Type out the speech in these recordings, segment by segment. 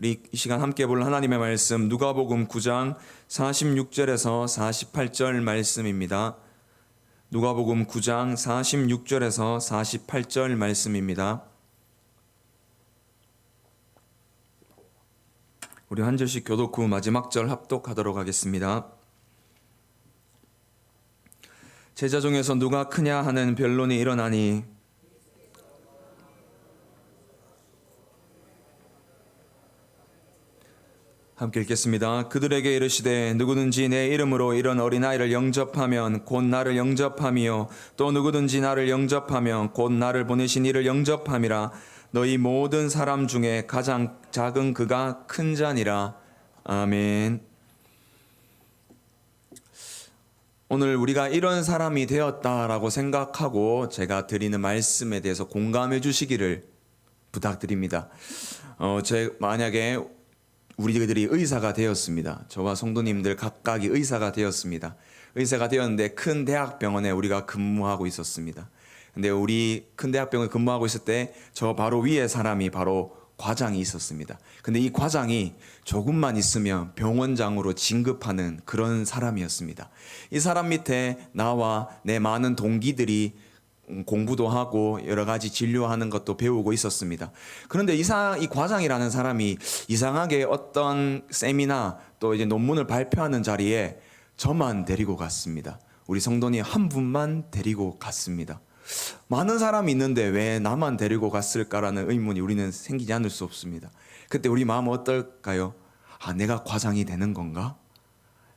우리 이 시간 함께 볼 하나님의 말씀 누가복음 9장 46절에서 48절 말씀입니다. 누가복음 9장 46절에서 48절 말씀입니다. 우리 한 절씩 교독 후 마지막 절 합독하도록 하겠습니다. 제자 중에서 누가 크냐 하는 변론이 일어나니 함께 읽겠습니다. 그들에게 이르시되 누구든지 내 이름으로 이런 어린아이를 영접하면 곧 나를 영접함이요 또 누구든지 나를 영접하면 곧 나를 보내신 이를 영접함이라. 너희 모든 사람 중에 가장 작은 그가 큰 자니라. 아멘. 오늘 우리가 이런 사람이 되었다라고 생각하고 제가 드리는 말씀에 대해서 공감해 주시기를 부탁드립니다. 만약에 우리들이 의사가 되었습니다. 저와 성도님들 각각이 의사가 되었습니다. 의사가 되었는데 큰 대학병원에 우리가 근무하고 있었습니다. 근데 우리 큰 대학병원에 근무하고 있을 때 저 바로 위에 사람이 바로 과장이 있었습니다. 근데 이 과장이 조금만 있으면 병원장으로 진급하는 그런 사람이었습니다. 이 사람 밑에 나와 내 많은 동기들이 공부도 하고 여러 가지 진료하는 것도 배우고 있었습니다. 그런데 이 과장이라는 사람이 이상하게 어떤 세미나 또 이제 논문을 발표하는 자리에 저만 데리고 갔습니다. 우리 성도님 한 분만 데리고 갔습니다. 많은 사람이 있는데 왜 나만 데리고 갔을까라는 의문이 우리는 생기지 않을 수 없습니다. 그때 우리 마음은 어떨까요? 내가 과장이 되는 건가?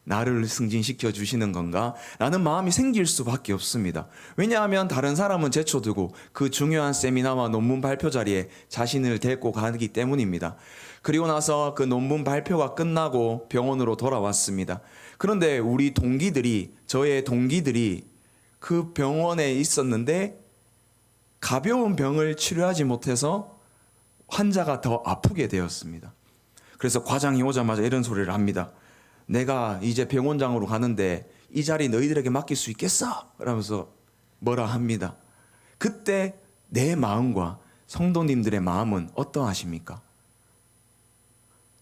나를 승진시켜 주시는 건가? 라는 마음이 생길 수밖에 없습니다. 왜냐하면 다른 사람은 제쳐두고 그 중요한 세미나와 논문 발표 자리에 자신을 데리고 가기 때문입니다. 그리고 나서 그 논문 발표가 끝나고 병원으로 돌아왔습니다. 그런데 저의 동기들이 그 병원에 있었는데 가벼운 병을 치료하지 못해서 환자가 더 아프게 되었습니다. 그래서 과장이 오자마자 이런 소리를 합니다. 내가 이제 병원장으로 가는데 이 자리 너희들에게 맡길 수 있겠어? 라면서 뭐라 합니다. 그때 내 마음과 성도님들의 마음은 어떠하십니까?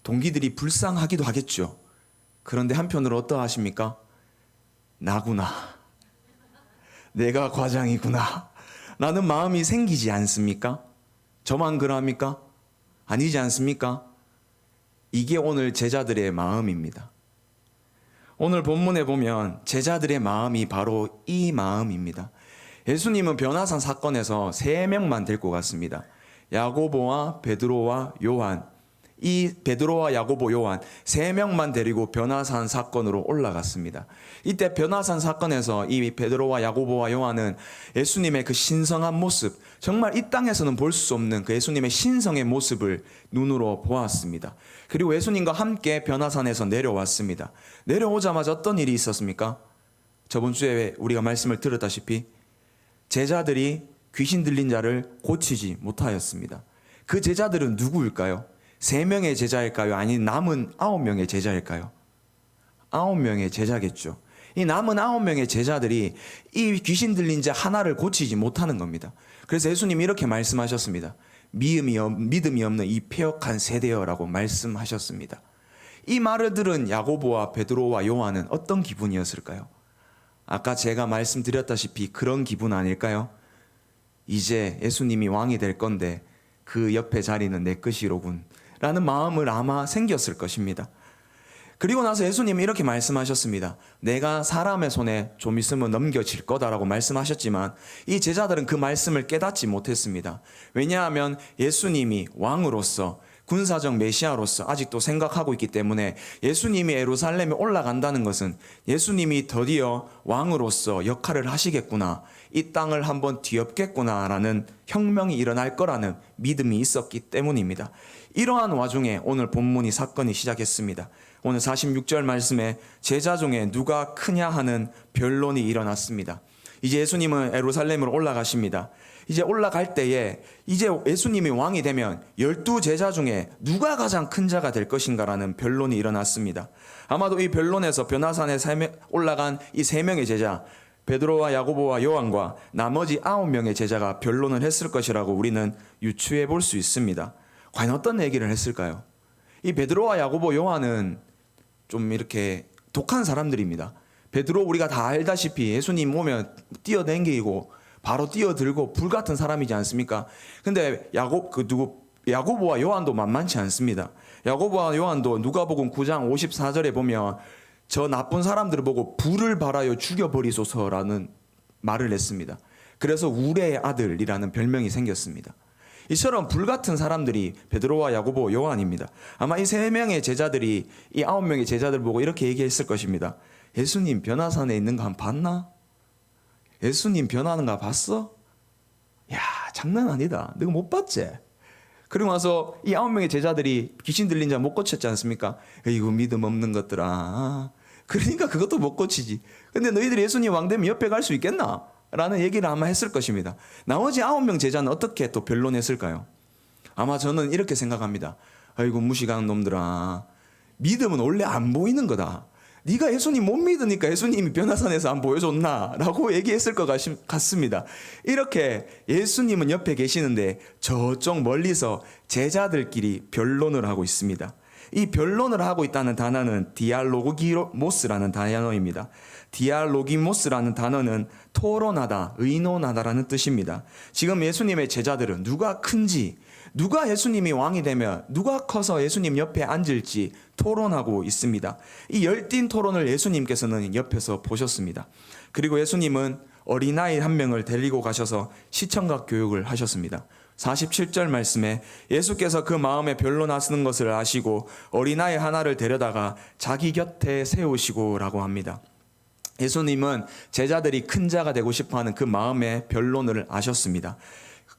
동기들이 불쌍하기도 하겠죠. 그런데 한편으로 어떠하십니까? 나구나. 내가 과장이구나. 라는 마음이 생기지 않습니까? 저만 그러합니까? 아니지 않습니까? 이게 오늘 제자들의 마음입니다. 오늘 본문에 보면 제자들의 마음이 바로 이 마음입니다. 예수님은 변화산 사건에서 3명만 데리고 갔습니다. 야고보와 베드로와 요한. 이 베드로와 야고보, 요한 3명만 데리고 변화산 사건으로 올라갔습니다. 이때 변화산 사건에서 이 베드로와 야고보와 요한은 예수님의 그 신성한 모습, 정말 이 땅에서는 볼 수 없는 그 예수님의 신성의 모습을 눈으로 보았습니다. 그리고 예수님과 함께 변화산에서 내려왔습니다. 내려오자마자 어떤 일이 있었습니까? 저번 주에 우리가 말씀을 들었다시피 제자들이 귀신 들린 자를 고치지 못하였습니다. 그 제자들은 누구일까요? 3명의 제자일까요? 아니 남은 9명의 제자일까요? 9명의 제자겠죠. 이 남은 9명의 제자들이 이 귀신 들린 자 하나를 고치지 못하는 겁니다. 그래서 예수님이 이렇게 말씀하셨습니다. 믿음이 없는 이 패역한 세대여라고 말씀하셨습니다. 이 말을 들은 야고보와 베드로와 요한은 어떤 기분이었을까요? 아까 제가 말씀드렸다시피 그런 기분 아닐까요? 이제 예수님이 왕이 될 건데 그 옆에 자리는 내 것이로군 라는 마음을 아마 생겼을 것입니다. 그리고 나서 예수님이 이렇게 말씀하셨습니다. 내가 사람의 손에 좀 있으면 넘겨질 거다라고 말씀하셨지만 이 제자들은 그 말씀을 깨닫지 못했습니다. 왜냐하면 예수님이 왕으로서 군사적 메시아로서 아직도 생각하고 있기 때문에 예수님이 예루살렘에 올라간다는 것은 예수님이 드디어 왕으로서 역할을 하시겠구나, 이 땅을 한번 뒤엎겠구나라는 혁명이 일어날 거라는 믿음이 있었기 때문입니다. 이러한 와중에 오늘 본문이 사건이 시작했습니다. 오늘 46절 말씀에 제자 중에 누가 크냐 하는 변론이 일어났습니다. 이제 예수님은 예루살렘으로 올라가십니다. 이제 올라갈 때에 이제 예수님이 왕이 되면 12제자 중에 누가 가장 큰 자가 될 것인가라는 변론이 일어났습니다. 아마도 이 변론에서 변화산에 올라간 이 3명의 제자, 베드로와 야고보와 요한과 나머지 9명의 제자가 변론을 했을 것이라고 우리는 유추해 볼 수 있습니다. 과연 어떤 얘기를 했을까요? 이 베드로와 야고보, 요한은 좀 이렇게 독한 사람들입니다. 베드로 우리가 다 알다시피 예수님 오면 뛰어댕기고 바로 뛰어들고 불 같은 사람이지 않습니까? 근데 야고보와 요한도 만만치 않습니다. 야고보와 요한도 누가복음 9장 54절에 보면 저 나쁜 사람들을 보고 불을 발하여 죽여버리소서라는 말을 했습니다. 그래서 우레의 아들이라는 별명이 생겼습니다. 이처럼 불같은 사람들이 베드로와 야고보, 요한입니다. 아마 이 세 명의 제자들이 이 9명의 제자들 보고 이렇게 얘기했을 것입니다. 예수님 변화산에 있는 거 한 봤나? 예수님 변하는 거 봤어? 야, 장난 아니다. 너가 못 봤지? 그리고 나서 이 9명의 제자들이 귀신 들린 자 못 고쳤지 않습니까? 이거 믿음 없는 것들아. 그러니까 그것도 못 고치지. 근데 너희들이 예수님 왕 되면 옆에 갈 수 있겠나? 라는 얘기를 아마 했을 것입니다. 나머지 9명 제자는 어떻게 또 변론했을까요? 아마 저는 이렇게 생각합니다. 아이고 무식한 놈들아. 믿음은 원래 안 보이는 거다. 네가 예수님 못 믿으니까 예수님이 변화산에서 안 보여줬나? 라고 얘기했을 것 같습니다. 이렇게 예수님은 옆에 계시는데 저쪽 멀리서 제자들끼리 변론을 하고 있습니다. 이 변론을 하고 있다는 단어는 디알로기모스라는 단어입니다. 디알로기모스라는 단어는 토론하다, 의논하다라는 뜻입니다. 지금 예수님의 제자들은 누가 큰지, 누가 예수님이 왕이 되면 누가 커서 예수님 옆에 앉을지 토론하고 있습니다. 이 열띤 토론을 예수님께서는 옆에서 보셨습니다. 그리고 예수님은 어린아이 한 명을 데리고 가셔서 시청각 교육을 하셨습니다. 47절 말씀에 예수께서 그 마음에 변론하시는 것을 아시고 어린아이 하나를 데려다가 자기 곁에 세우시고 라고 합니다. 예수님은 제자들이 큰 자가 되고 싶어하는 그 마음의 변론을 아셨습니다.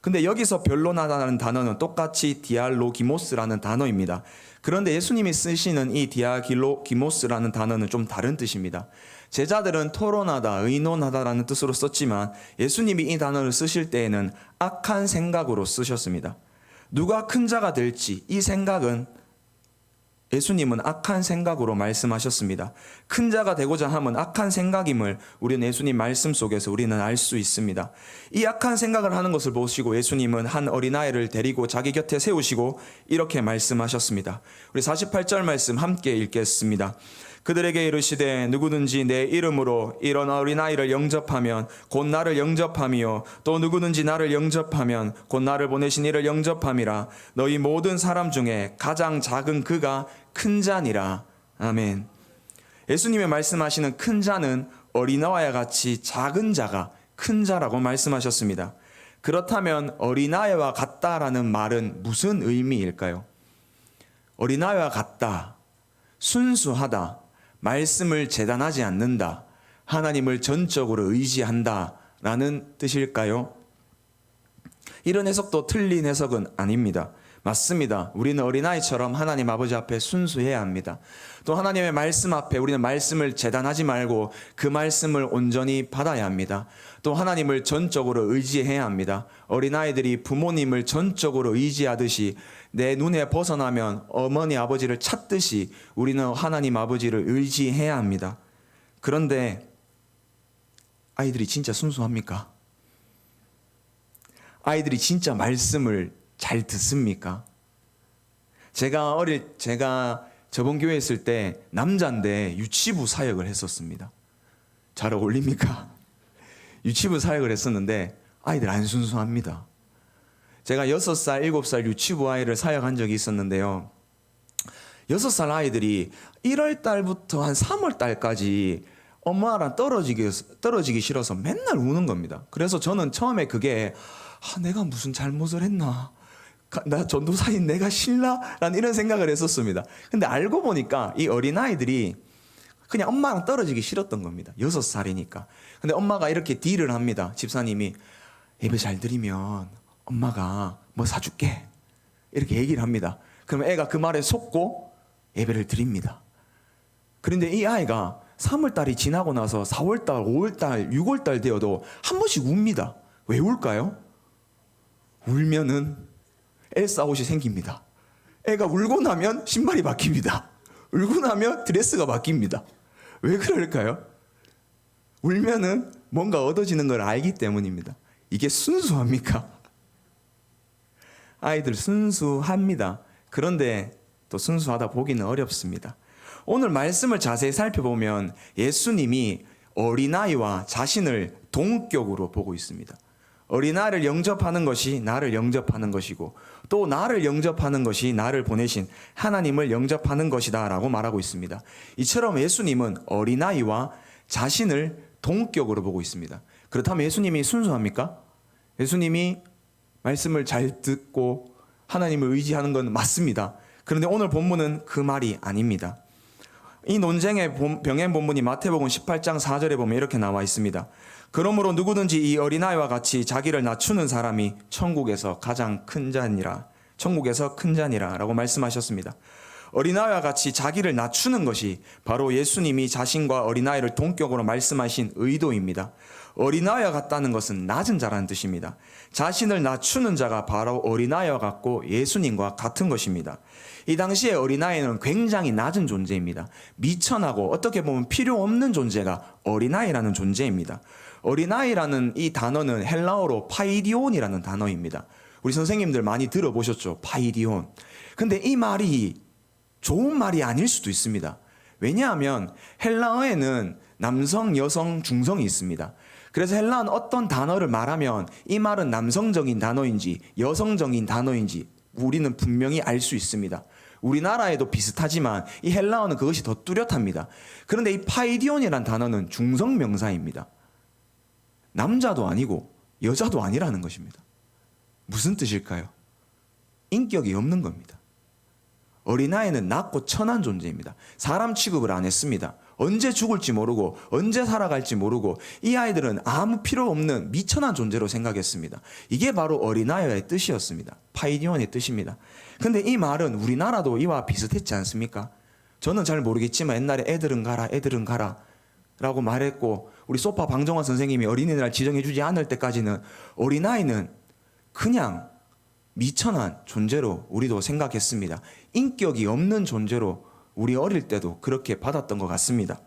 근데 여기서 변론하다는 단어는 똑같이 디알로기모스라는 단어입니다. 그런데 예수님이 쓰시는 이 디알로기모스라는 단어는 좀 다른 뜻입니다. 제자들은 토론하다, 의논하다라는 뜻으로 썼지만 예수님이 이 단어를 쓰실 때에는 악한 생각으로 쓰셨습니다. 누가 큰 자가 될지 이 생각은 예수님은 악한 생각으로 말씀하셨습니다. 큰 자가 되고자 함은 악한 생각임을 우리는 예수님 말씀 속에서 우리는 알 수 있습니다. 이 악한 생각을 하는 것을 보시고 예수님은 한 어린아이를 데리고 자기 곁에 세우시고 이렇게 말씀하셨습니다. 우리 48절 말씀 함께 읽겠습니다. 그들에게 이르시되 누구든지 내 이름으로 이런 어린아이를 영접하면 곧 나를 영접함이요 또 누구든지 나를 영접하면 곧 나를 보내신 이를 영접함이라. 너희 모든 사람 중에 가장 작은 그가 큰 자니라. 아멘. 예수님의 말씀하시는 큰 자는 어린아이와 같이 작은 자가 큰 자라고 말씀하셨습니다. 그렇다면 어린아이와 같다라는 말은 무슨 의미일까요? 어린아이와 같다, 순수하다, 말씀을 재단하지 않는다, 하나님을 전적으로 의지한다 라는 뜻일까요? 이런 해석도 틀린 해석은 아닙니다. 맞습니다. 우리는 어린아이처럼 하나님 아버지 앞에 순수해야 합니다. 또 하나님의 말씀 앞에 우리는 말씀을 재단하지 말고 그 말씀을 온전히 받아야 합니다. 또 하나님을 전적으로 의지해야 합니다. 어린아이들이 부모님을 전적으로 의지하듯이 내 눈에 벗어나면 어머니 아버지를 찾듯이 우리는 하나님 아버지를 의지해야 합니다. 그런데 아이들이 진짜 순수합니까? 아이들이 진짜 말씀을 잘 듣습니까? 제가 저번 교회에 있을 때 남자인데 유치부 사역을 했었습니다. 잘 어울립니까? 유치부 사역을 했었는데 아이들 안 순수합니다. 제가 6살, 7살 유치부 아이를 사역한 적이 있었는데요. 6살 아이들이 1월 달부터 한 3월 달까지 엄마랑 떨어지기 싫어서 맨날 우는 겁니다. 그래서 저는 처음에 그게 내가 무슨 잘못을 했나? 나 전도사인 내가 싫나? 라는 이런 생각을 했었습니다. 근데 알고 보니까 이 어린아이들이 그냥 엄마랑 떨어지기 싫었던 겁니다. 6살이니까. 근데 엄마가 이렇게 딜을 합니다. 집사님이 예배 잘 드리면 엄마가 뭐 사줄게. 이렇게 얘기를 합니다. 그러면 애가 그 말에 속고 예배를 드립니다. 그런데 이 아이가 3월달이 지나고 나서 4월달, 5월달, 6월달 되어도 한 번씩 웁니다. 왜 울까요? 울면은 엘사 옷이 생깁니다. 애가 울고 나면 신발이 바뀝니다. 울고 나면 드레스가 바뀝니다. 왜 그럴까요? 울면은 뭔가 얻어지는 걸 알기 때문입니다. 이게 순수합니까? 아이들 순수합니다. 그런데 또 순수하다 보기는 어렵습니다. 오늘 말씀을 자세히 살펴보면 예수님이 어린아이와 자신을 동격으로 보고 있습니다. 어린아이를 영접하는 것이 나를 영접하는 것이고 또 나를 영접하는 것이 나를 보내신 하나님을 영접하는 것이다 라고 말하고 있습니다. 이처럼 예수님은 어린아이와 자신을 동격으로 보고 있습니다. 그렇다면 예수님이 순수합니까? 예수님이 말씀을 잘 듣고 하나님을 의지하는 건 맞습니다. 그런데 오늘 본문은 그 말이 아닙니다. 이 논쟁의 병행 본문이 마태복음 18장 4절에 보면 이렇게 나와 있습니다. 그러므로 누구든지 이 어린아이와 같이 자기를 낮추는 사람이 천국에서 가장 큰 자니라. 천국에서 큰 자니라 라고 말씀하셨습니다. 어린아이와 같이 자기를 낮추는 것이 바로 예수님이 자신과 어린아이를 동격으로 말씀하신 의도입니다. 어린아이와 같다는 것은 낮은 자라는 뜻입니다. 자신을 낮추는 자가 바로 어린아이와 같고 예수님과 같은 것입니다. 이 당시에 어린아이는 굉장히 낮은 존재입니다. 미천하고 어떻게 보면 필요 없는 존재가 어린아이라는 존재입니다. 어린아이라는 이 단어는 헬라어로 파이디온이라는 단어입니다. 우리 선생님들 많이 들어보셨죠? 파이디온. 근데 이 말이 좋은 말이 아닐 수도 있습니다. 왜냐하면 헬라어에는 남성, 여성, 중성이 있습니다. 그래서 헬라어는 어떤 단어를 말하면 이 말은 남성적인 단어인지 여성적인 단어인지 우리는 분명히 알 수 있습니다. 우리나라에도 비슷하지만 이 헬라어는 그것이 더 뚜렷합니다. 그런데 이 파이디온이라는 단어는 중성 명사입니다. 남자도 아니고 여자도 아니라는 것입니다. 무슨 뜻일까요? 인격이 없는 겁니다. 어린아이는 낮고 천한 존재입니다. 사람 취급을 안 했습니다. 언제 죽을지 모르고 언제 살아갈지 모르고 이 아이들은 아무 필요 없는 미천한 존재로 생각했습니다. 이게 바로 어린아이의 뜻이었습니다. 파이디온의 뜻입니다. 근데 이 말은 우리나라도 이와 비슷했지 않습니까? 저는 잘 모르겠지만 옛날에 애들은 가라 라고 말했고 우리 소파 방정환 선생님이 어린이날 지정해 주지 않을 때까지는 어린아이는 그냥 미천한 존재로 우리도 생각했습니다. 인격이 없는 존재로 우리 어릴 때도 그렇게 받았던 것 같습니다.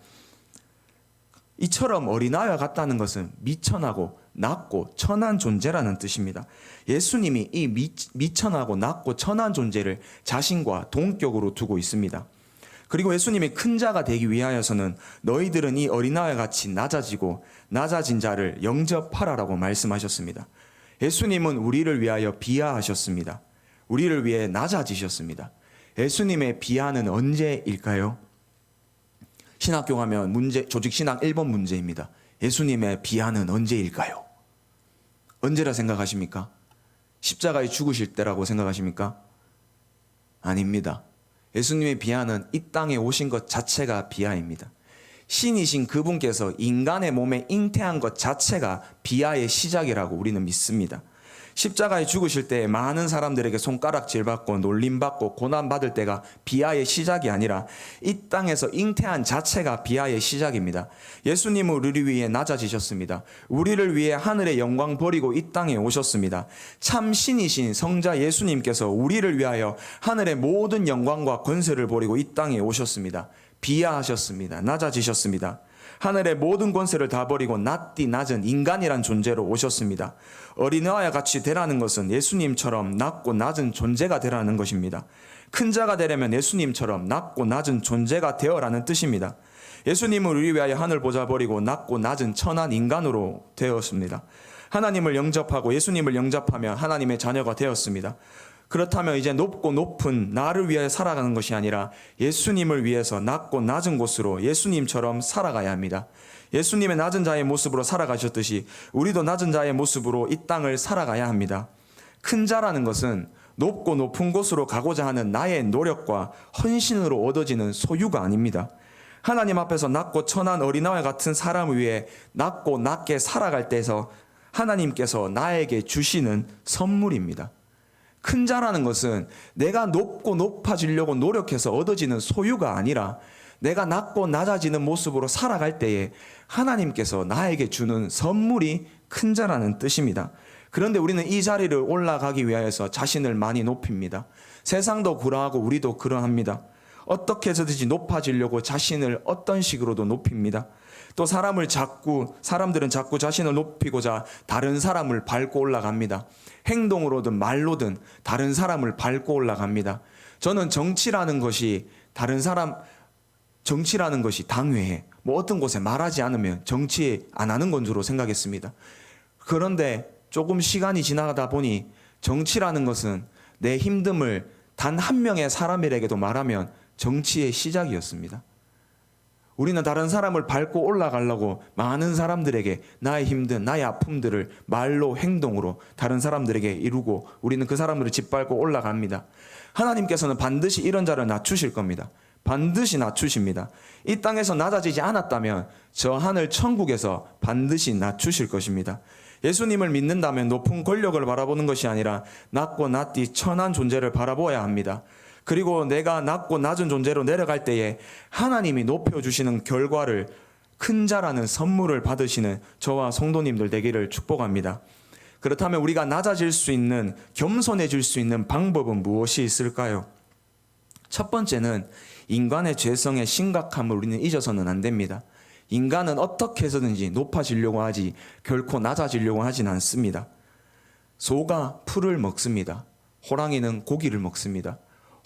이처럼 어린아이와 같다는 것은 미천하고 낮고 천한 존재라는 뜻입니다. 예수님이 이 미천하고 낮고 천한 존재를 자신과 동격으로 두고 있습니다. 그리고 예수님이 큰 자가 되기 위하여서는 너희들은 이 어린아이와 같이 낮아지고 낮아진 자를 영접하라라고 말씀하셨습니다. 예수님은 우리를 위하여 비하하셨습니다. 우리를 위해 낮아지셨습니다. 예수님의 비하는 언제일까요? 신학교 가면 조직신학 1번 문제입니다. 예수님의 비하는 언제일까요? 언제라 생각하십니까? 십자가에 죽으실 때라고 생각하십니까? 아닙니다. 예수님의 비하는 이 땅에 오신 것 자체가 비하입니다. 신이신 그분께서 인간의 몸에 잉태한 것 자체가 비하의 시작이라고 우리는 믿습니다. 십자가에 죽으실 때 많은 사람들에게 손가락질 받고 놀림받고 고난받을 때가 비하의 시작이 아니라 이 땅에서 잉태한 자체가 비하의 시작입니다. 예수님은 우리를 위해 낮아지셨습니다. 우리를 위해 하늘의 영광 버리고 이 땅에 오셨습니다. 참 신이신 성자 예수님께서 우리를 위하여 하늘의 모든 영광과 권세를 버리고 이 땅에 오셨습니다. 비하하셨습니다. 낮아지셨습니다. 하늘의 모든 권세를 다 버리고 낮디 낮은 인간이란 존재로 오셨습니다. 어린아이와 같이 되라는 것은 예수님처럼 낮고 낮은 존재가 되라는 것입니다. 큰 자가 되려면 예수님처럼 낮고 낮은 존재가 되어라는 뜻입니다. 예수님은 우리 위하여 하늘 보좌 버리고 낮고 낮은 천한 인간으로 되었습니다. 하나님을 영접하고 예수님을 영접하며 하나님의 자녀가 되었습니다. 그렇다면 이제 높고 높은 나를 위하여 살아가는 것이 아니라 예수님을 위해서 낮고 낮은 곳으로 예수님처럼 살아가야 합니다. 예수님의 낮은 자의 모습으로 살아가셨듯이 우리도 낮은 자의 모습으로 이 땅을 살아가야 합니다. 큰 자라는 것은 높고 높은 곳으로 가고자 하는 나의 노력과 헌신으로 얻어지는 소유가 아닙니다. 하나님 앞에서 낮고 천한 어린아이 같은 사람을 위해 낮고 낮게 살아갈 때에서 하나님께서 나에게 주시는 선물입니다. 큰 자라는 것은 내가 높고 높아지려고 노력해서 얻어지는 소유가 아니라 내가 낮고 낮아지는 모습으로 살아갈 때에 하나님께서 나에게 주는 선물이 큰 자라는 뜻입니다. 그런데 우리는 이 자리를 올라가기 위하여서 자신을 많이 높입니다. 세상도 그러하고 우리도 그러합니다. 어떻게 해서든지 높아지려고 자신을 어떤 식으로도 높입니다. 또 사람들은 자꾸 자신을 높이고자 다른 사람을 밟고 올라갑니다. 행동으로든 말로든 다른 사람을 밟고 올라갑니다. 저는 정치라는 것이 당회에 뭐 어떤 곳에 말하지 않으면 정치 안 하는 건 줄로 생각했습니다. 그런데 조금 시간이 지나가다 보니 정치라는 것은 내 힘듦을 단 한 명의 사람에게도 말하면 정치의 시작이었습니다. 우리는 다른 사람을 밟고 올라가려고 많은 사람들에게 나의 힘든, 나의 아픔들을 말로, 행동으로 다른 사람들에게 이루고 우리는 그 사람들을 짓밟고 올라갑니다. 하나님께서는 반드시 이런 자를 낮추실 겁니다. 반드시 낮추십니다. 이 땅에서 낮아지지 않았다면 저 하늘 천국에서 반드시 낮추실 것입니다. 예수님을 믿는다면 높은 권력을 바라보는 것이 아니라 낮고 낮디 천한 존재를 바라보아야 합니다. 그리고 내가 낮고 낮은 존재로 내려갈 때에 하나님이 높여주시는 결과를 큰 자라는 선물을 받으시는 저와 성도님들 되기를 축복합니다. 그렇다면 우리가 낮아질 수 있는, 겸손해질 수 있는 방법은 무엇이 있을까요? 첫 번째는 인간의 죄성의 심각함을 우리는 잊어서는 안 됩니다. 인간은 어떻게 해서든지 높아지려고 하지 결코 낮아지려고 하진 않습니다. 소가 풀을 먹습니다. 호랑이는 고기를 먹습니다.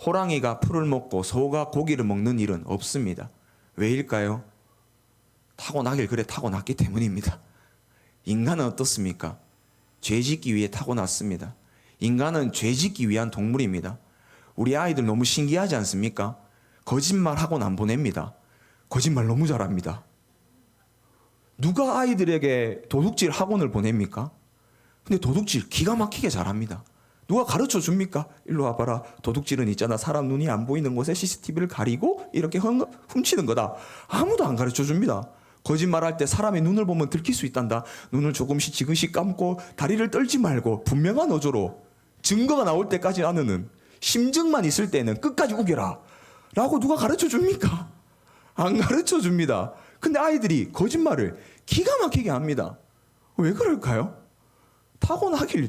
호랑이가 풀을 먹고 소가 고기를 먹는 일은 없습니다. 왜일까요? 타고났기 때문입니다. 인간은 어떻습니까? 죄짓기 위해 타고났습니다. 인간은 죄짓기 위한 동물입니다. 우리 아이들 너무 신기하지 않습니까? 거짓말하고는 안 보냅니다. 거짓말 너무 잘합니다. 누가 아이들에게 도둑질 학원을 보냅니까? 근데 도둑질 기가 막히게 잘합니다. 누가 가르쳐 줍니까? 일로 와봐라. 도둑질은 있잖아. 사람 눈이 안 보이는 곳에 CCTV를 가리고 이렇게 훔치는 거다. 아무도 안 가르쳐 줍니다. 거짓말할 때 사람의 눈을 보면 들킬 수 있단다. 눈을 조금씩 지그시 감고 다리를 떨지 말고 분명한 어조로 증거가 나올 때까지 나는 심증만 있을 때는 끝까지 우겨라 라고 누가 가르쳐 줍니까? 안 가르쳐 줍니다. 근데 아이들이 거짓말을 기가 막히게 합니다. 왜 그럴까요?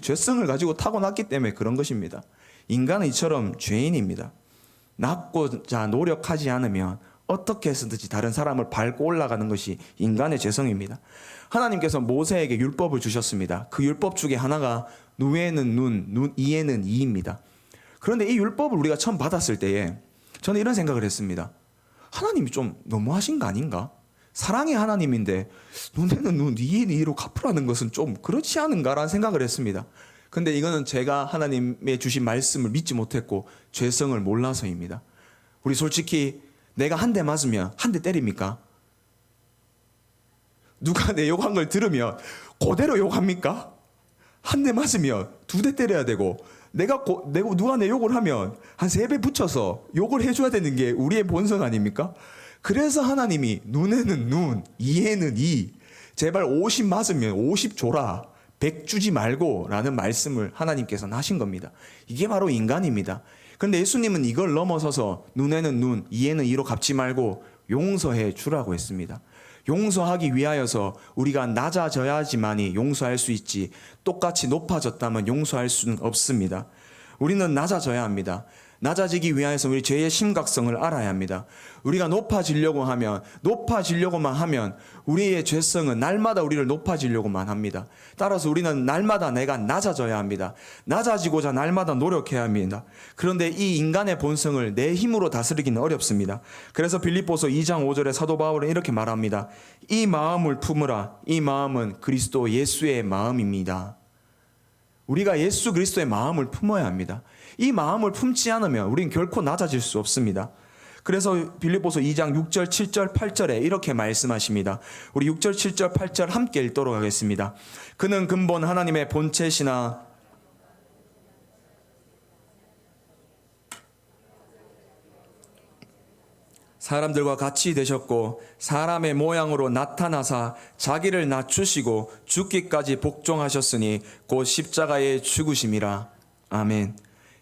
죄성을 가지고 타고났기 때문에 그런 것입니다. 인간은 이처럼 죄인입니다. 낮고자 노력하지 않으면 어떻게 해서든지 다른 사람을 밟고 올라가는 것이 인간의 죄성입니다. 하나님께서 모세에게 율법을 주셨습니다. 그 율법 중에 하나가 눈에는 눈, 이에는 이입니다. 그런데 이 율법을 우리가 처음 받았을 때에 저는 이런 생각을 했습니다. 하나님이 좀 너무하신 거 아닌가? 사랑의 하나님인데 눈에는 눈, 이에는 이로 갚으라는 것은 좀 그렇지 않은가라는 생각을 했습니다. 근데 이거는 제가 하나님의 주신 말씀을 믿지 못했고 죄성을 몰라서입니다. 우리 솔직히 내가 한 대 맞으면 한 대 때립니까? 누가 내 욕한 걸 들으면 그대로 욕합니까? 한 대 맞으면 두 대 때려야 되고 누가 내 욕을 하면 한 3배 붙여서 욕을 해줘야 되는 게 우리의 본성 아닙니까? 그래서 하나님이 눈에는 눈, 이에는 이, 제발 50 맞으면 50 줘라, 100 주지 말고 라는 말씀을 하나님께서는 하신 겁니다. 이게 바로 인간입니다. 그런데 예수님은 이걸 넘어서서 눈에는 눈, 이에는 이로 갚지 말고 용서해 주라고 했습니다. 용서하기 위하여서 우리가 낮아져야지만이 용서할 수 있지 똑같이 높아졌다면 용서할 수는 없습니다. 우리는 낮아져야 합니다. 낮아지기 위해서 우리 죄의 심각성을 알아야 합니다. 우리가 높아지려고만 하면 우리의 죄성은 날마다 우리를 높아지려고만 합니다. 따라서 우리는 날마다 내가 낮아져야 합니다. 낮아지고자 날마다 노력해야 합니다. 그런데 이 인간의 본성을 내 힘으로 다스리기는 어렵습니다. 그래서 빌립보서 2장 5절에 사도 바울은 이렇게 말합니다. 이 마음을 품으라. 이 마음은 그리스도 예수의 마음입니다. 우리가 예수 그리스도의 마음을 품어야 합니다. 이 마음을 품지 않으면 우리는 결코 낮아질 수 없습니다. 그래서 빌립보서 2장 6절, 7절, 8절에 이렇게 말씀하십니다. 우리 6절, 7절, 8절 함께 읽도록 하겠습니다. 그는 근본 하나님의 본체시나 사람들과 같이 되셨고 사람의 모양으로 나타나사 자기를 낮추시고 죽기까지 복종하셨으니 곧 십자가에 죽으심이라. 아멘.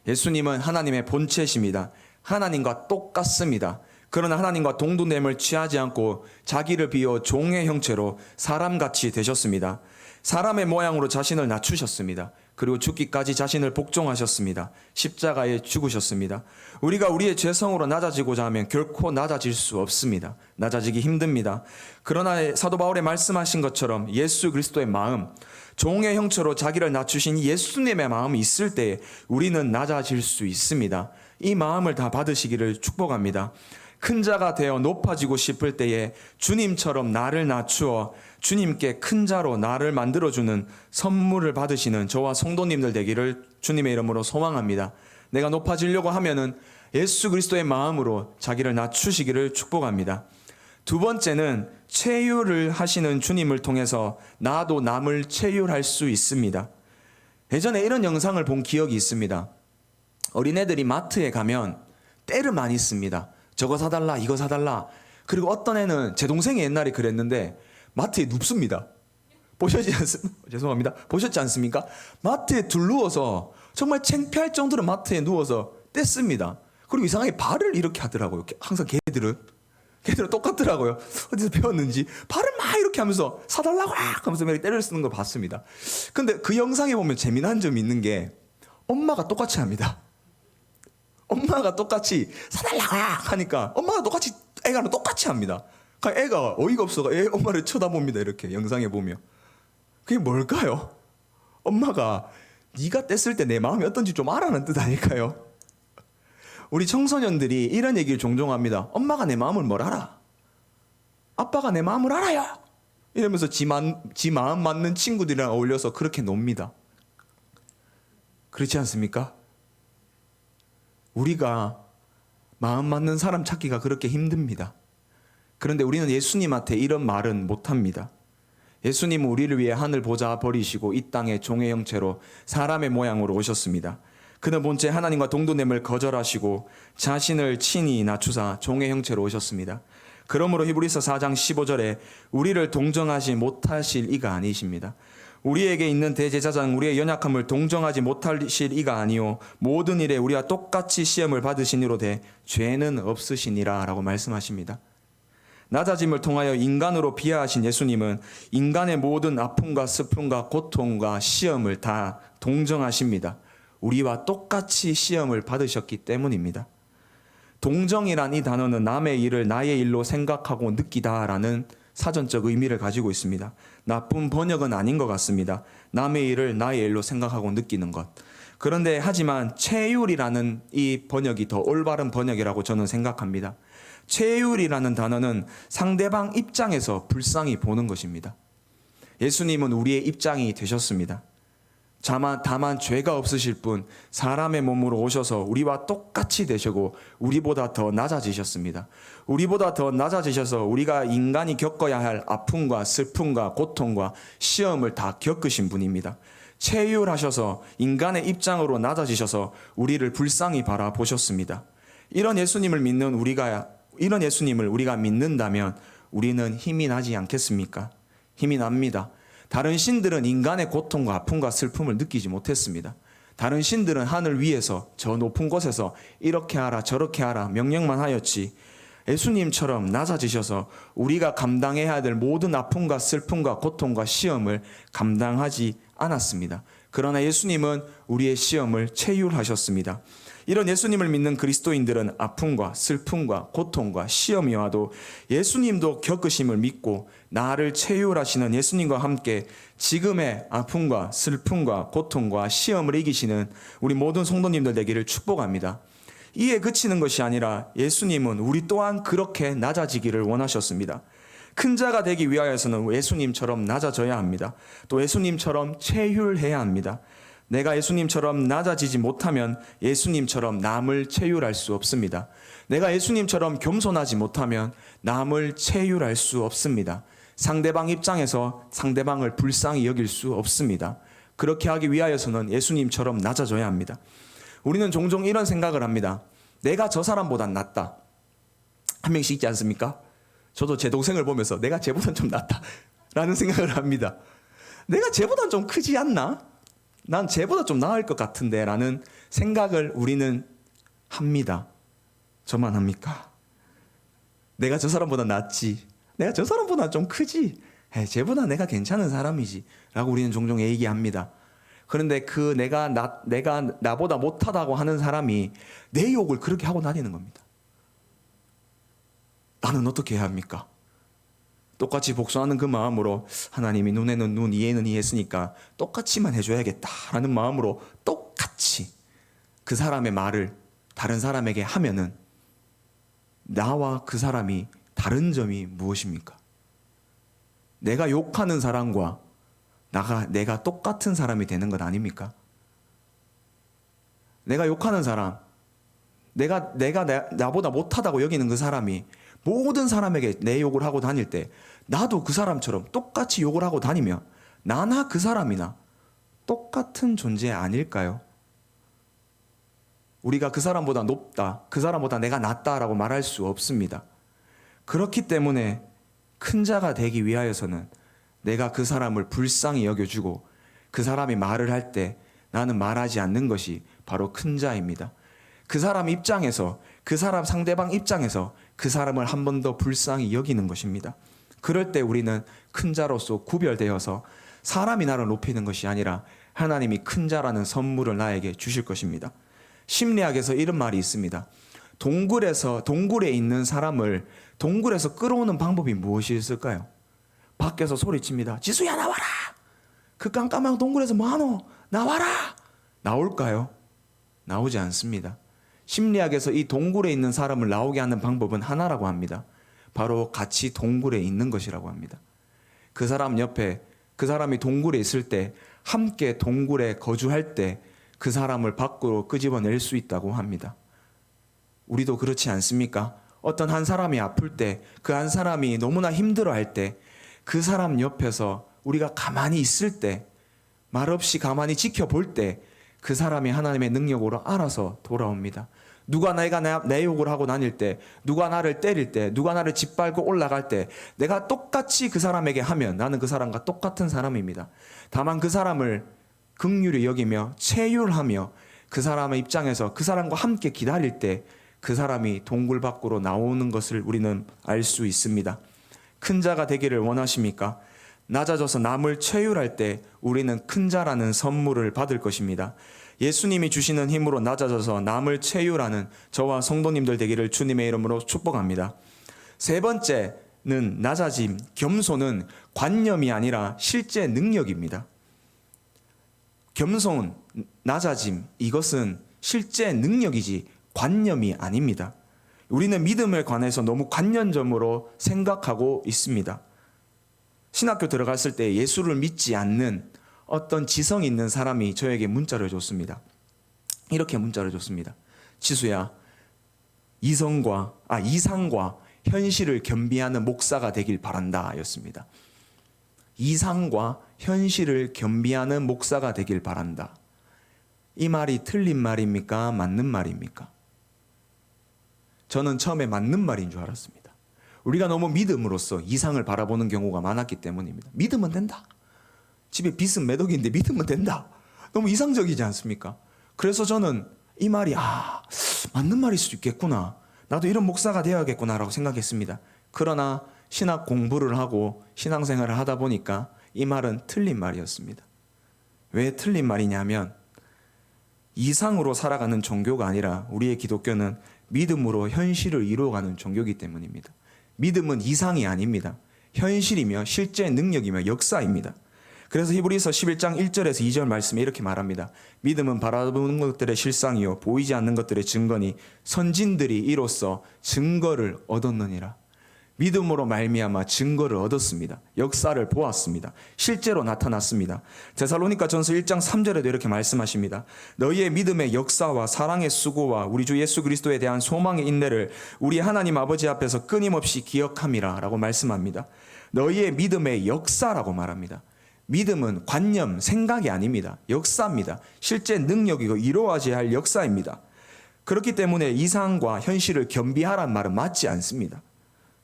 예수님은 하나님의 본체십니다. 하나님과 똑같습니다. 그러나 하나님과 동등됨을 취하지 않고 자기를 비워 종의 형체로 사람같이 되셨습니다. 사람의 모양으로 자신을 낮추셨습니다. 그리고 죽기까지 자신을 복종하셨습니다. 십자가에 죽으셨습니다. 우리가 우리의 죄성으로 낮아지고자 하면 결코 낮아질 수 없습니다. 낮아지기 힘듭니다. 그러나 사도 바울의 말씀하신 것처럼 예수 그리스도의 마음, 종의 형체로 자기를 낮추신 예수님의 마음이 있을 때 우리는 낮아질 수 있습니다. 이 마음을 다 받으시기를 축복합니다. 큰 자가 되어 높아지고 싶을 때에 주님처럼 나를 낮추어 주님께 큰 자로 나를 만들어주는 선물을 받으시는 저와 성도님들 되기를 주님의 이름으로 소망합니다. 내가 높아지려고 하면은 예수 그리스도의 마음으로 자기를 낮추시기를 축복합니다. 두 번째는 체휼을 하시는 주님을 통해서 나도 남을 체휼할 수 있습니다. 예전에 이런 영상을 본 기억이 있습니다. 어린애들이 마트에 가면 때를 많이 씁니다. 저거 사달라, 이거 사달라. 그리고 어떤 애는 제 동생이 옛날에 그랬는데 마트에 눕습니다. 죄송합니다. 보셨지 않습니까? 마트에 둘러워서 정말 창피할 정도로 마트에 누워서 떼씁니다. 그리고 이상하게 발을 이렇게 하더라고요. 항상 걔들은 똑같더라고요. 어디서 배웠는지 발을 막 이렇게 하면서 사달라고 하면서 때를 쓰는 걸 봤습니다. 근데 그 영상에 보면 재미난 점이 있는 게 엄마가 똑같이 합니다. 엄마가 똑같이 사달라고 하니까 엄마가 똑같이 애가 똑같이 합니다. 그러니까 애가 어이가 없어서 엄마를 쳐다봅니다. 이렇게 영상에 보면. 그게 뭘까요? 엄마가 네가 뗐을 때 내 마음이 어떤지 좀 알아는 뜻 아닐까요? 우리 청소년들이 이런 얘기를 종종 합니다. 엄마가 내 마음을 뭘 알아? 아빠가 내 마음을 알아요. 이러면서 지 마음 맞는 친구들이랑 어울려서 그렇게 놉니다. 그렇지 않습니까? 우리가 마음 맞는 사람 찾기가 그렇게 힘듭니다. 그런데 우리는 예수님한테 이런 말은 못합니다. 예수님은 우리를 위해 하늘 보좌 버리시고 이 땅에 종의 형체로 사람의 모양으로 오셨습니다. 그는 본체 하나님과 동등됨을 거절하시고 자신을 친히 낮추사 종의 형체로 오셨습니다. 그러므로 히브리서 4장 15절에 우리를 동정하지 못하실 이가 아니십니다. 우리에게 있는 대제사장 우리의 연약함을 동정하지 못하실 이가 아니요 모든 일에 우리와 똑같이 시험을 받으시니로되 죄는 없으시니라 라고 말씀하십니다. 낮아짐을 통하여 인간으로 비하하신 예수님은 인간의 모든 아픔과 슬픔과 고통과 시험을 다 동정하십니다. 우리와 똑같이 시험을 받으셨기 때문입니다. 동정이란 이 단어는 남의 일을 나의 일로 생각하고 느끼다라는 사전적 의미를 가지고 있습니다. 나쁜 번역은 아닌 것 같습니다. 남의 일을 나의 일로 생각하고 느끼는 것. 그런데 하지만 체휼이라는 이 번역이 더 올바른 번역이라고 저는 생각합니다. 체휼이라는 단어는 상대방 입장에서 불쌍히 보는 것입니다. 예수님은 우리의 입장이 되셨습니다. 다만 죄가 없으실 뿐 사람의 몸으로 오셔서 우리와 똑같이 되시고 우리보다 더 낮아지셨습니다. 우리보다 더 낮아지셔서 우리가 인간이 겪어야 할 아픔과 슬픔과 고통과 시험을 다 겪으신 분입니다. 체휼하셔서 인간의 입장으로 낮아지셔서 우리를 불쌍히 바라보셨습니다. 이런 예수님을 우리가 믿는다면 우리는 힘이 나지 않겠습니까? 힘이 납니다. 다른 신들은 인간의 고통과 아픔과 슬픔을 느끼지 못했습니다. 다른 신들은 하늘 위에서 저 높은 곳에서 이렇게 하라 저렇게 하라 명령만 하였지 예수님처럼 낮아지셔서 우리가 감당해야 될 모든 아픔과 슬픔과 고통과 시험을 감당하지 않았습니다. 그러나 예수님은 우리의 시험을 체휼하셨습니다. 이런 예수님을 믿는 그리스도인들은 아픔과 슬픔과 고통과 시험이 와도 예수님도 겪으심을 믿고 나를 체휼하시는 예수님과 함께 지금의 아픔과 슬픔과 고통과 시험을 이기시는 우리 모든 성도님들 되기를 축복합니다. 이에 그치는 것이 아니라 예수님은 우리 또한 그렇게 낮아지기를 원하셨습니다. 큰 자가 되기 위하여서는 예수님처럼 낮아져야 합니다. 또 예수님처럼 체휼해야 합니다. 내가 예수님처럼 낮아지지 못하면 예수님처럼 남을 체휼할 수 없습니다. 내가 예수님처럼 겸손하지 못하면 남을 체휼할 수 없습니다. 상대방 입장에서 상대방을 불쌍히 여길 수 없습니다. 그렇게 하기 위하여서는 예수님처럼 낮아져야 합니다. 우리는 종종 이런 생각을 합니다. 내가 저 사람보단 낫다. 한 명씩 있지 않습니까? 저도 제 동생을 보면서 내가 쟤보단 좀 낫다 라는 생각을 합니다. 내가 쟤보단 좀 크지 않나? 난 쟤보다 좀 나을 것 같은데 라는 생각을 우리는 합니다. 저만 합니까? 내가 저 사람보다 낫지. 내가 저 사람보다 좀 크지. 쟤보다 내가 괜찮은 사람이지 라고 우리는 종종 얘기합니다. 그런데 그 내가 나보다 못하다고 하는 사람이 내 욕을 그렇게 하고 다니는 겁니다. 나는 어떻게 해야 합니까? 똑같이 복수하는 그 마음으로 하나님이 눈에는 눈, 이에는 이 했으니까 똑같이만 해줘야겠다라는 마음으로 똑같이 그 사람의 말을 다른 사람에게 하면은 나와 그 사람이 다른 점이 무엇입니까? 내가 욕하는 사람과 내가 똑같은 사람이 되는 것 아닙니까? 내가 욕하는 사람, 나보다 못하다고 여기는 그 사람이 모든 사람에게 내 욕을 하고 다닐 때 나도 그 사람처럼 똑같이 욕을 하고 다니면 나나 그 사람이나 똑같은 존재 아닐까요? 우리가 그 사람보다 높다, 그 사람보다 내가 낫다라고 말할 수 없습니다. 그렇기 때문에 큰 자가 되기 위하여서는 내가 그 사람을 불쌍히 여겨주고 그 사람이 말을 할 때 나는 말하지 않는 것이 바로 큰 자입니다. 그 사람 입장에서, 그 사람 상대방 입장에서 그 사람을 한 번 더 불쌍히 여기는 것입니다. 그럴 때 우리는 큰 자로서 구별되어서 사람이 나를 높이는 것이 아니라 하나님이 큰 자라는 선물을 나에게 주실 것입니다. 심리학에서 이런 말이 있습니다. 동굴에 있는 사람을 동굴에서 끌어오는 방법이 무엇이 있을까요? 밖에서 소리칩니다. 지수야 나와라. 그 깜깜한 동굴에서 뭐하노? 나와라. 나올까요? 나오지 않습니다. 심리학에서 이 동굴에 있는 사람을 나오게 하는 방법은 하나라고 합니다. 바로 같이 동굴에 있는 것이라고 합니다. 그 사람 옆에, 그 사람이 동굴에 있을 때, 함께 동굴에 거주할 때 그 사람을 밖으로 끄집어낼 수 있다고 합니다. 우리도 그렇지 않습니까? 어떤 한 사람이 아플 때, 그 한 사람이 너무나 힘들어할 때, 그 사람 옆에서 우리가 가만히 있을 때, 말없이 가만히 지켜볼 때, 그 사람이 하나님의 능력으로 알아서 돌아옵니다. 누가 내 욕을 하고 다닐 때, 누가 나를 때릴 때, 누가 나를 짓밟고 올라갈 때, 내가 똑같이 그 사람에게 하면 나는 그 사람과 똑같은 사람입니다. 다만 그 사람을 긍휼히 여기며 체휼하며 그 사람의 입장에서 그 사람과 함께 기다릴 때 그 사람이 동굴 밖으로 나오는 것을 우리는 알 수 있습니다. 큰 자가 되기를 원하십니까? 낮아져서 남을 체휼할 때 우리는 큰 자라는 선물을 받을 것입니다. 예수님이 주시는 힘으로 낮아져서 남을 체휼하는 저와 성도님들 되기를 주님의 이름으로 축복합니다. 세 번째는 낮아짐, 겸손은 관념이 아니라 실제 능력입니다. 겸손, 낮아짐, 이것은 실제 능력이지 관념이 아닙니다. 우리는 믿음에 관해서 너무 관념적으로 생각하고 있습니다. 신학교 들어갔을 때 예수를 믿지 않는 어떤 지성 있는 사람이 저에게 문자를 줬습니다. 이렇게 문자를 줬습니다. 지수야, 이상과 현실을 겸비하는 목사가 되길 바란다 였습니다. 이상과 현실을 겸비하는 목사가 되길 바란다. 이 말이 틀린 말입니까? 맞는 말입니까? 저는 처음에 맞는 말인 줄 알았습니다. 우리가 너무 믿음으로써 이상을 바라보는 경우가 많았기 때문입니다. 믿으면 된다. 집에 빚은 몇 억인데 믿으면 된다. 너무 이상적이지 않습니까? 그래서 저는 이 말이 맞는 말일 수도 있겠구나. 나도 이런 목사가 되어야겠구나라고 생각했습니다. 그러나 신학 공부를 하고 신앙생활을 하다 보니까 이 말은 틀린 말이었습니다. 왜 틀린 말이냐면 이상으로 살아가는 종교가 아니라 우리의 기독교는 믿음으로 현실을 이루어가는 종교이기 때문입니다. 믿음은 이상이 아닙니다. 현실이며 실제 능력이며 역사입니다. 그래서 히브리서 11장 1절에서 2절 말씀에 이렇게 말합니다. 믿음은 바라보는 것들의 실상이요 보이지 않는 것들의 증거니 선진들이 이로써 증거를 얻었느니라. 믿음으로 말미암아 증거를 얻었습니다. 역사를 보았습니다. 실제로 나타났습니다. 데살로니가전서 1장 3절에도 이렇게 말씀하십니다. 너희의 믿음의 역사와 사랑의 수고와 우리 주 예수 그리스도에 대한 소망의 인내를 우리 하나님 아버지 앞에서 끊임없이 기억함이라 라고 말씀합니다. 너희의 믿음의 역사라고 말합니다. 믿음은 관념, 생각이 아닙니다. 역사입니다. 실제 능력이고 이루어져야 할 역사입니다. 그렇기 때문에 이상과 현실을 겸비하란 말은 맞지 않습니다.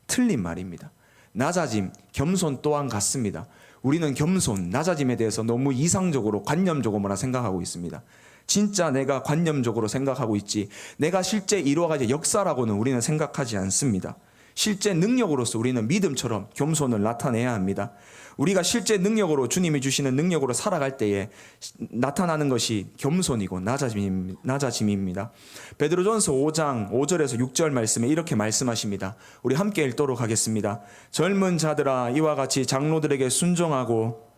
틀린 말입니다. 낮아짐, 겸손 또한 같습니다. 우리는 겸손, 낮아짐에 대해서 너무 이상적으로 관념적으로만 생각하고 있습니다. 진짜 내가 관념적으로 생각하고 있지 내가 실제 이루어가지 역사라고는 우리는 생각하지 않습니다. 실제 능력으로서 우리는 믿음처럼 겸손을 나타내야 합니다. 우리가 실제 능력으로 주님이 주시는 능력으로 살아갈 때에 나타나는 것이 겸손이고 낮아짐입니다. 베드로전서 5장 5절에서 6절 말씀에 이렇게 말씀하십니다. 우리 함께 읽도록 하겠습니다. 젊은 자들아 이와 같이 장로들에게 순종하고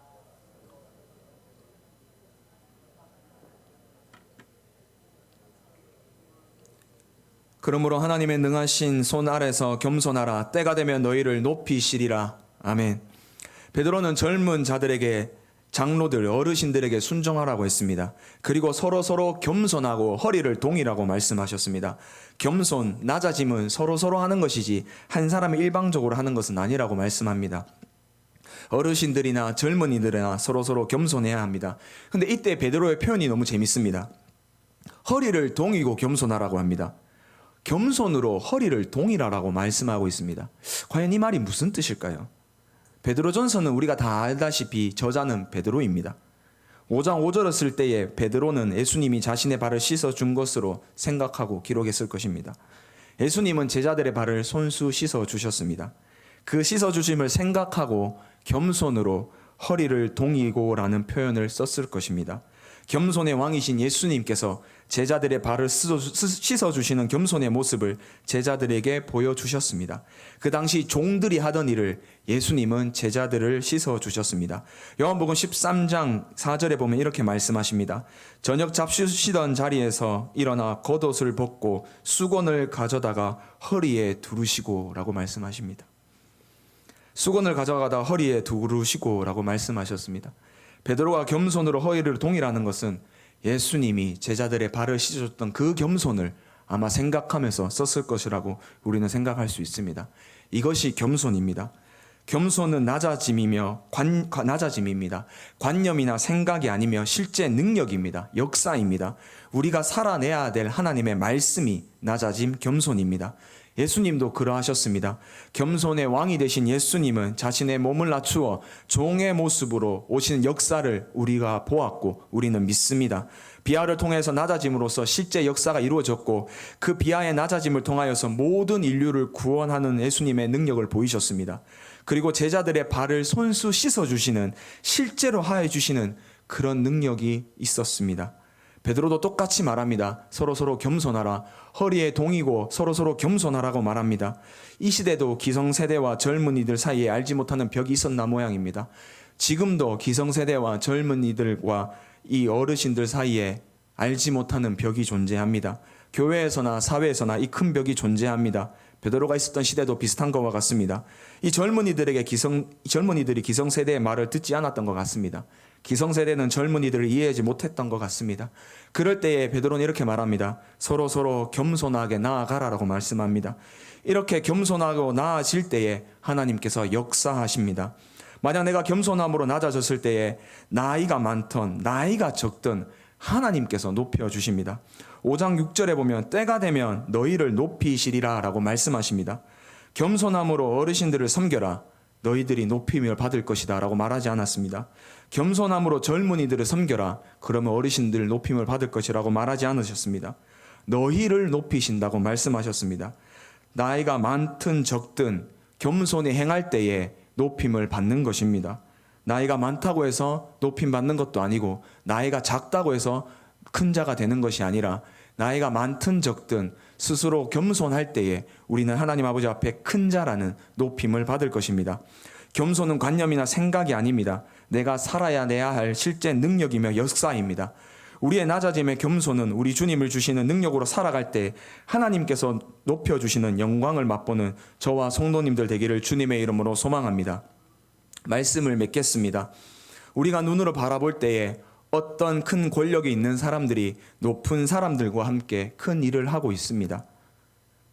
그러므로 하나님의 능하신 손 아래서 겸손하라. 때가 되면 너희를 높이시리라. 아멘. 베드로는 젊은 자들에게, 장로들, 어르신들에게 순종하라고 했습니다. 그리고 서로 겸손하고 허리를 동이라고 말씀하셨습니다. 겸손, 낮아짐은 서로 하는 것이지 한 사람이 일방적으로 하는 것은 아니라고 말씀합니다. 어르신들이나 젊은이들이나 서로 겸손해야 합니다. 근데 이때 베드로의 표현이 너무 재밌습니다. 허리를 동이고 겸손하라고 합니다. 겸손으로 허리를 동이라라고 말씀하고 있습니다. 과연 이 말이 무슨 뜻일까요? 베드로전서는 우리가 다 알다시피 저자는 베드로입니다. 5장 5절을 쓸 때에 베드로는 예수님이 자신의 발을 씻어준 것으로 생각하고 기록했을 것입니다. 예수님은 제자들의 발을 손수 씻어주셨습니다. 그 씻어주심을 생각하고 겸손으로 허리를 동이고라는 표현을 썼을 것입니다. 겸손의 왕이신 예수님께서 제자들의 발을 씻어주시는 겸손의 모습을 제자들에게 보여주셨습니다. 그 당시 종들이 하던 일을 예수님은 제자들을 씻어주셨습니다. 요한복음 13장 4절에 보면 이렇게 말씀하십니다. 저녁 잡수시던 자리에서 일어나 겉옷을 벗고 수건을 가져다가 허리에 두르시고 라고 말씀하십니다. 수건을 가져가다 허리에 두르시고 라고 말씀하셨습니다. 베드로가 겸손으로 허리를 동이라는 것은 예수님이 제자들의 발을 씻어줬던 그 겸손을 아마 생각하면서 썼을 것이라고 우리는 생각할 수 있습니다. 이것이 겸손입니다. 겸손은 낮아짐입니다. 관념이나 생각이 아니며 실제 능력입니다. 역사입니다. 우리가 살아내야 될 하나님의 말씀이 낮아짐, 겸손입니다. 예수님도 그러하셨습니다. 겸손의 왕이 되신 예수님은 자신의 몸을 낮추어 종의 모습으로 오시는 역사를 우리가 보았고 우리는 믿습니다. 비아를 통해서 낮아짐으로써 실제 역사가 이루어졌고 그 비아의 낮아짐을 통하여서 모든 인류를 구원하는 예수님의 능력을 보이셨습니다. 그리고 제자들의 발을 손수 씻어주시는, 실제로 하여 주시는 그런 능력이 있었습니다. 베드로도 똑같이 말합니다. 서로 겸손하라. 허리에 동이고 서로 겸손하라고 말합니다. 이 시대도 기성세대와 젊은이들 사이에 알지 못하는 벽이 있었나 모양입니다. 지금도 기성세대와 젊은이들과 이 어르신들 사이에 알지 못하는 벽이 존재합니다. 교회에서나 사회에서나 이 큰 벽이 존재합니다. 베드로가 있었던 시대도 비슷한 것과 같습니다. 이 젊은이들이 기성세대의 말을 듣지 않았던 것 같습니다. 기성세대는 젊은이들을 이해하지 못했던 것 같습니다. 그럴 때에 베드로는 이렇게 말합니다. 서로 겸손하게 나아가라라고 말씀합니다. 이렇게 겸손하고 나아질 때에 하나님께서 역사하십니다. 만약 내가 겸손함으로 낮아졌을 때에 나이가 많던 나이가 적던 하나님께서 높여주십니다. 5장 6절에 보면 때가 되면 너희를 높이시리라 라고 말씀하십니다. 겸손함으로 어르신들을 섬겨라. 너희들이 높임을 받을 것이다 라고 말하지 않았습니다. 겸손함으로 젊은이들을 섬겨라. 그러면 어르신들 높임을 받을 것이라고 말하지 않으셨습니다. 너희를 높이신다고 말씀하셨습니다. 나이가 많든 적든 겸손히 행할 때에 높임을 받는 것입니다. 나이가 많다고 해서 높임 받는 것도 아니고 나이가 작다고 해서 큰 자가 되는 것이 아니라 나이가 많든 적든 스스로 겸손할 때에 우리는 하나님 아버지 앞에 큰 자라는 높임을 받을 것입니다. 겸손은 관념이나 생각이 아닙니다. 내가 살아내야 할 실제 능력이며 역사입니다. 우리의 낮아짐의 겸손은 우리 주님을 주시는 능력으로 살아갈 때 하나님께서 높여주시는 영광을 맛보는 저와 성도님들 되기를 주님의 이름으로 소망합니다. 말씀을 맺겠습니다. 우리가 눈으로 바라볼 때에 어떤 큰 권력이 있는 사람들이 높은 사람들과 함께 큰 일을 하고 있습니다.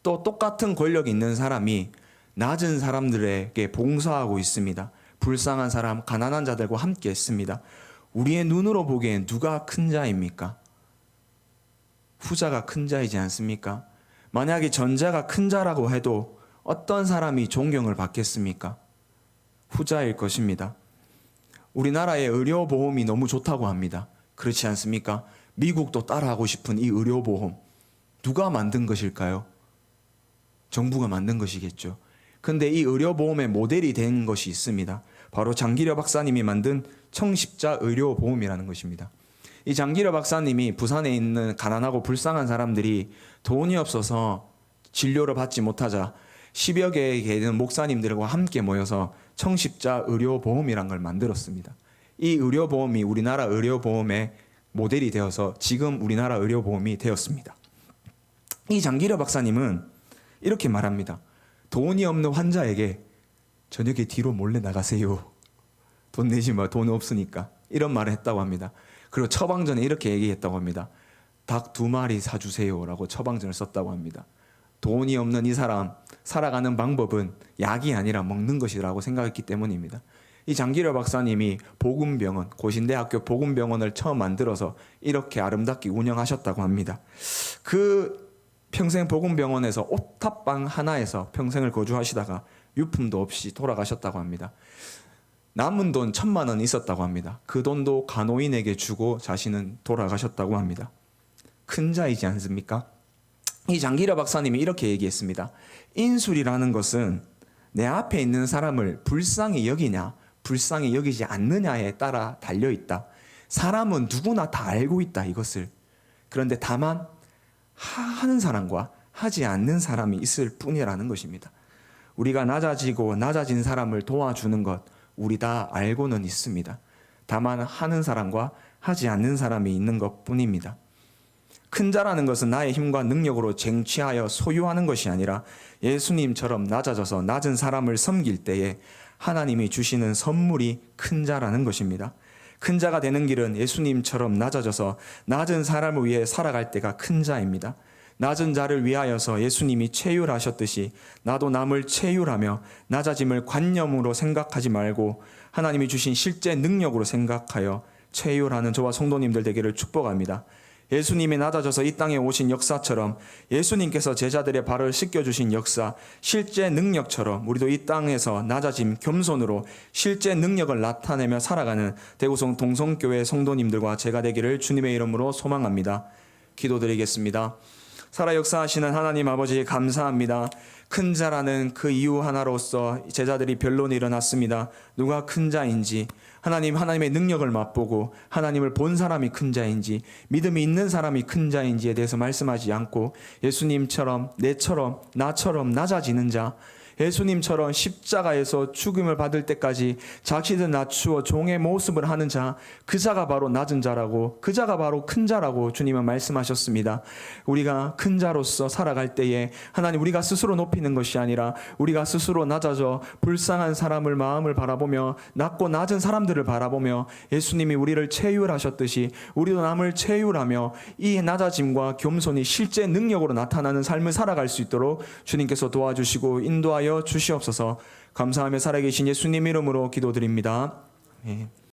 또 똑같은 권력이 있는 사람이 낮은 사람들에게 봉사하고 있습니다. 불쌍한 사람, 가난한 자들과 함께 했습니다. 우리의 눈으로 보기엔 누가 큰 자입니까? 후자가 큰 자이지 않습니까? 만약에 전자가 큰 자라고 해도 어떤 사람이 존경을 받겠습니까? 후자일 것입니다. 우리나라의 의료보험이 너무 좋다고 합니다. 그렇지 않습니까? 미국도 따라하고 싶은 이 의료보험, 누가 만든 것일까요? 정부가 만든 것이겠죠. 근데 이 의료보험의 모델이 된 것이 있습니다. 바로 장기려 박사님이 만든 청십자 의료보험이라는 것입니다. 이 장기려 박사님이 부산에 있는 가난하고 불쌍한 사람들이 돈이 없어서 진료를 받지 못하자 10여 개의 되는 목사님들과 함께 모여서 청십자 의료보험이라는 걸 만들었습니다. 이 의료보험이 우리나라 의료보험의 모델이 되어서 지금 우리나라 의료보험이 되었습니다. 이 장기려 박사님은 이렇게 말합니다. 돈이 없는 환자에게 저녁에 뒤로 몰래 나가세요. 돈 내지 마, 돈 없으니까. 이런 말을 했다고 합니다. 그리고 처방전에 이렇게 얘기했다고 합니다. 닭 2마리 사주세요 라고 처방전을 썼다고 합니다. 돈이 없는 이 사람 살아가는 방법은 약이 아니라 먹는 것이라고 생각했기 때문입니다. 이 장기려 박사님이 복음병원, 고신대학교 복음병원을 처음 만들어서 이렇게 아름답게 운영하셨다고 합니다. 그 평생 복음병원에서 오탑방 하나에서 평생을 거주하시다가 유품도 없이 돌아가셨다고 합니다. 남은 돈 1,000만 원 있었다고 합니다. 그 돈도 간호인에게 주고 자신은 돌아가셨다고 합니다. 큰 자이지 않습니까? 이 장기려 박사님이 이렇게 얘기했습니다. 인술이라는 것은 내 앞에 있는 사람을 불쌍히 여기냐 불쌍히 여기지 않느냐에 따라 달려있다. 사람은 누구나 다 알고 있다 이것을. 그런데 다만 하는 사람과 하지 않는 사람이 있을 뿐이라는 것입니다. 우리가 낮아지고 낮아진 사람을 도와주는 것 우리 다 알고는 있습니다. 다만 하는 사람과 하지 않는 사람이 있는 것뿐입니다. 큰 자라는 것은 나의 힘과 능력으로 쟁취하여 소유하는 것이 아니라 예수님처럼 낮아져서 낮은 사람을 섬길 때에 하나님이 주시는 선물이 큰 자라는 것입니다. 큰 자가 되는 길은 예수님처럼 낮아져서 낮은 사람을 위해 살아갈 때가 큰 자입니다. 낮은 자를 위하여서 예수님이 체휼하셨듯이 나도 남을 체휼하며 낮아짐을 관념으로 생각하지 말고 하나님이 주신 실제 능력으로 생각하여 체휼하는 저와 성도님들 되기를 축복합니다. 예수님이 낮아져서 이 땅에 오신 역사처럼 예수님께서 제자들의 발을 씻겨주신 역사, 실제 능력처럼 우리도 이 땅에서 낮아짐, 겸손으로 실제 능력을 나타내며 살아가는 대구성 동성교회 성도님들과 제가 되기를 주님의 이름으로 소망합니다. 기도드리겠습니다. 살아 역사하시는 하나님 아버지 감사합니다. 큰 자라는 그 이유 하나로서 제자들이 변론이 일어났습니다. 누가 큰 자인지, 하나님의 능력을 맛보고 하나님을 본 사람이 큰 자인지, 믿음이 있는 사람이 큰 자인지에 대해서 말씀하지 않고 예수님처럼 내처럼 나처럼 낮아지는 자, 예수님처럼 십자가에서 죽음을 받을 때까지 자신을 낮추어 종의 모습을 하는 자, 그 자가 바로 낮은 자라고, 그 자가 바로 큰 자라고 주님은 말씀하셨습니다. 우리가 큰 자로서 살아갈 때에 하나님 우리가 스스로 높이는 것이 아니라 우리가 스스로 낮아져 불쌍한 사람을 마음을 바라보며 낮고 낮은 사람들을 바라보며 예수님이 우리를 체휼하셨듯이 우리도 남을 체휼하며 이 낮아짐과 겸손이 실제 능력으로 나타나는 삶을 살아갈 수 있도록 주님께서 도와주시고 인도하여 주시옵소서. 감사하며 살아계신 예수님 이름으로 기도드립니다. 네.